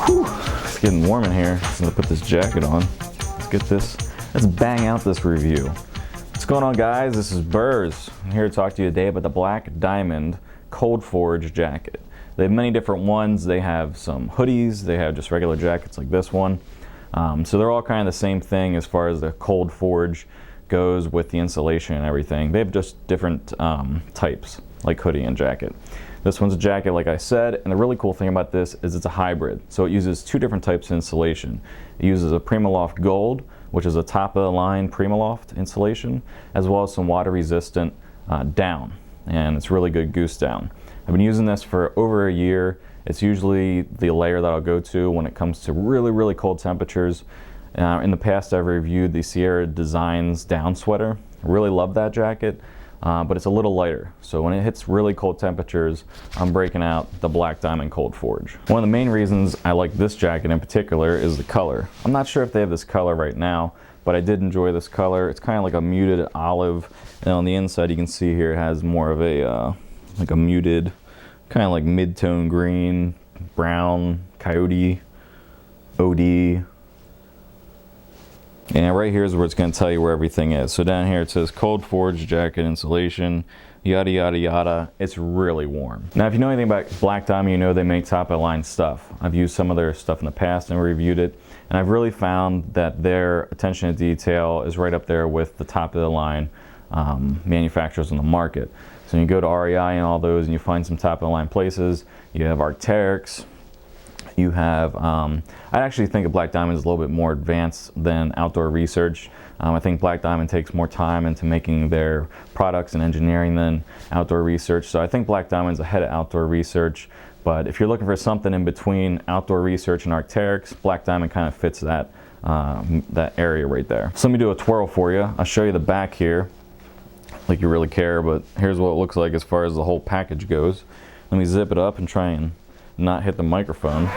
Whew, it's getting warm in here. I'm gonna put this jacket on. Let's bang out this review. What's going on, guys? This is Burrs. I'm here to talk to you today about the Black Diamond Cold Forge jacket. They have many different ones. They have some hoodies, they have just regular jackets like this one. So they're all kind of the same thing as far as the Cold Forge goes with the insulation and everything. They have just different types, like hoodie and jacket. This one's a jacket, like I said, and the really cool thing about this is it's a hybrid. So it uses two different types of insulation. It uses a PrimaLoft Gold, which is a top-of-the-line PrimaLoft insulation, as well as some water-resistant down, and it's really good goose down. I've been using this for over a year. It's usually the layer that I'll go to when it comes to really, really cold temperatures. In the past, I've reviewed the Sierra Designs down sweater. I really love that jacket. But it's a little lighter. So when it hits really cold temperatures, I'm breaking out the Black Diamond Cold Forge. One of the main reasons I like this jacket in particular is the color. I'm not sure if they have this color right now, but I did enjoy this color. It's kind of like a muted olive, and on the inside you can see here it has more of a like a muted, kind of like mid-tone green, brown, coyote, OD. And right here is where it's going to tell you where everything is. So down here it says Cold Forge jacket insulation, yada yada yada. It's really warm. Now if you know anything about Black Diamond, you know they make top-of-the-line stuff. I've used some of their stuff in the past and reviewed it, and I've really found that their attention to detail is right up there with the top-of-the-line manufacturers on the market. So you go to REI and all those and you find some top-of-the-line places. You have Pertex. You have, I actually think Black Diamond is a little bit more advanced than Outdoor Research. I think Black Diamond takes more time into making their products and engineering than Outdoor Research. So I think Black Diamond's ahead of Outdoor Research. But if you're looking for something in between Outdoor Research and Arc'teryx, Black Diamond kind of fits that, that area right there. So let me do a twirl for you. I'll show you the back here, like you really care, but here's what it looks like as far as the whole package goes. Let me zip it up and try and not hit the microphone.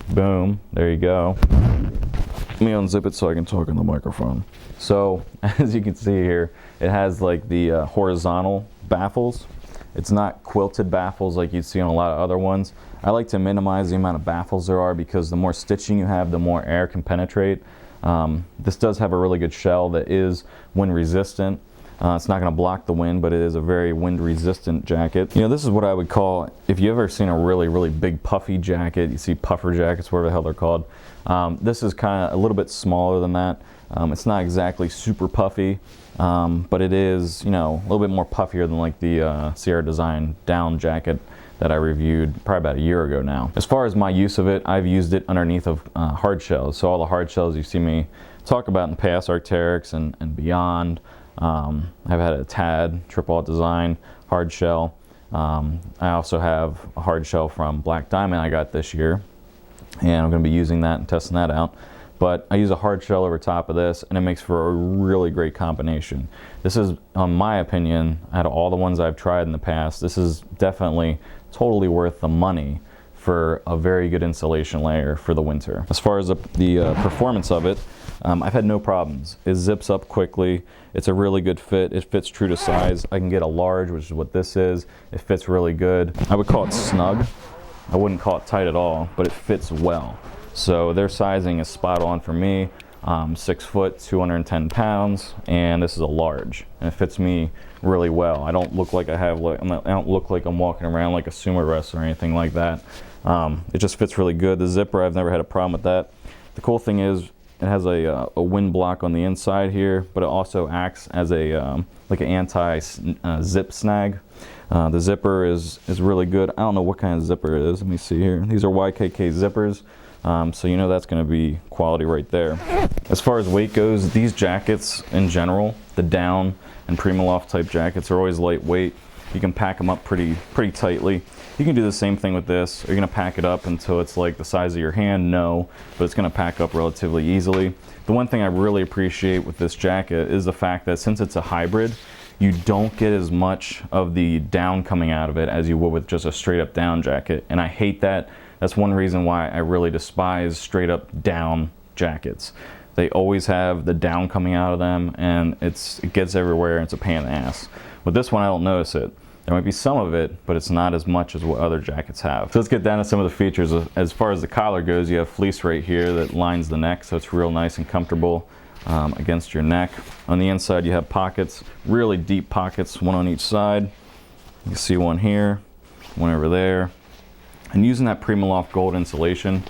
Boom, there you go. Let me unzip it so I can talk on the microphone. So as you can see here, it has like the horizontal baffles. It's not quilted baffles like you'd see on a lot of other ones. I like to minimize the amount of baffles there are because the more stitching you have, the more air can penetrate. This does have a really good shell that is wind resistant. It's not going to block the wind, but it is a very wind resistant jacket. You know, this is what I would call, if you've ever seen a really, really big puffy jacket, you see puffer jackets, whatever the hell they're called. This is kind of a little bit smaller than that. It's not exactly super puffy, but it is, you know, a little bit more puffier than like the Sierra Design down jacket that I reviewed probably about a year ago now. As far as my use of it, I've used it underneath of hard shells. So all the hard shells you see me talk about in the past, Arc'teryx and beyond. I've had a TAD, Triple Alt Design, hard shell. I also have a hard shell from Black Diamond I got this year, and I'm going to be using that and testing that out. But I use a hard shell over top of this, and it makes for a really great combination. This is, in my opinion, out of all the ones I've tried in the past, this is definitely totally worth the money for a very good insulation layer for the winter. As far as the performance of it, I've had no problems. It zips up quickly. It's a really good fit. It fits true to size. I can get a large, which is what this is. It fits really good. I would call it snug. I wouldn't call it tight at all, but it fits well. So their sizing is spot on for me. 6 foot, 210 pounds, and this is a large, and it fits me really well. I don't look like I don't look like I'm walking around like a sumo wrestler or anything like that. It just fits really good. The zipper, I've never had a problem with that. The cool thing is it has a wind block on the inside here, but it also acts as a like an anti-zip snag. The zipper is really good. I don't know what kind of zipper it is. Let me see here. These are YKK zippers. So you know that's going to be quality right there. As far as weight goes, these jackets in general, the down and PrimaLoft type jackets, are always lightweight. You can pack them up pretty tightly. You can do the same thing with this. Are you going to pack it up until it's like the size of your hand? No, but it's going to pack up relatively easily. The one thing I really appreciate with this jacket is the fact that since it's a hybrid, you don't get as much of the down coming out of it as you would with just a straight up down jacket, and I hate that. That's one reason why I really despise straight up down jackets. They always have the down coming out of them, and it gets everywhere, and it's a pain in the ass. With this one, I don't notice it. There might be some of it, but it's not as much as what other jackets have. So let's get down to some of the features. As far as the collar goes, you have fleece right here that lines the neck, so it's real nice and comfortable against your neck. On the inside, you have pockets, really deep pockets, one on each side. You can see one here, one over there. And using that PrimaLoft Gold insulation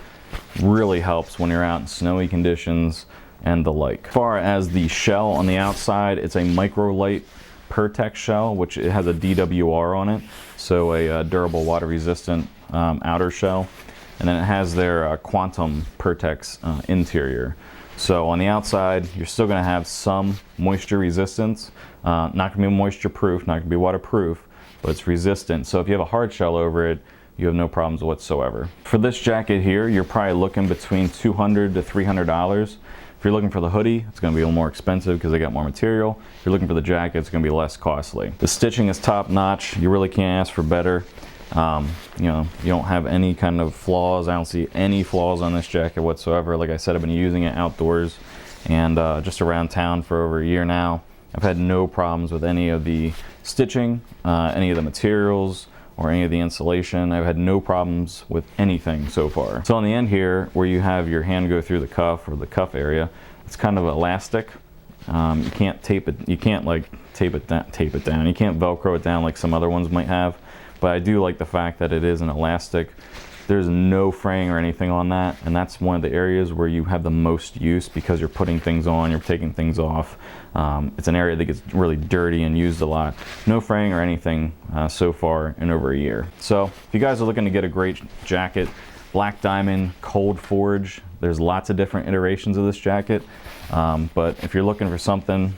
really helps when you're out in snowy conditions and the like. As far as the shell on the outside, it's a micro-light Pertex shell, which it has a DWR on it, so a durable water resistant outer shell. And then it has their quantum Pertex interior. So on the outside, you're still going to have some moisture resistance. Not going to be moisture proof, not going to be waterproof, but it's resistant. So if you have a hard shell over it, you have no problems whatsoever. For this jacket here, you're probably looking between $200 to $300. If you're looking for the hoodie, it's going to be a little more expensive because they got more material. If you're looking for the jacket, it's going to be less costly. The stitching is top notch. You really can't ask for better. You know, you don't have any kind of flaws. I don't see any flaws on this jacket whatsoever. Like I said, I've been using it outdoors and just around town for over a year now. I've had no problems with any of the stitching, any of the materials, or any of the insulation. I've had no problems with anything so far. So on the end here, where you have your hand go through the cuff or the cuff area, it's kind of elastic. You can't tape it. You can't like tape it down. You can't Velcro it down like some other ones might have. But I do like the fact that it is an elastic. There's no fraying or anything on that, and that's one of the areas where you have the most use because you're putting things on, you're taking things off. It's an area that gets really dirty and used a lot. No fraying or anything so far in over a year. So if you guys are looking to get a great jacket, Black Diamond, Cold Forge, there's lots of different iterations of this jacket. But if you're looking for something,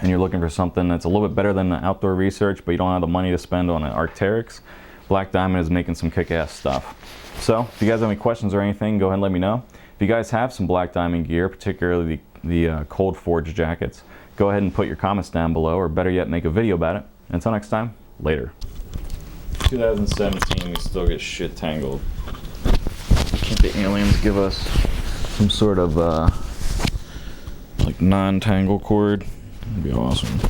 and you're looking for something that's a little bit better than the Outdoor Research, but you don't have the money to spend on an Arc'teryx, Black Diamond is making some kick-ass stuff. So if you guys have any questions or anything, go ahead and let me know. If you guys have some Black Diamond gear, particularly the Cold Forge jackets, go ahead and put your comments down below, or better yet, make a video about it. Until next time, later. 2017, we still get shit tangled. Can't the aliens give us some sort of like non-tangle cord? That'd be awesome.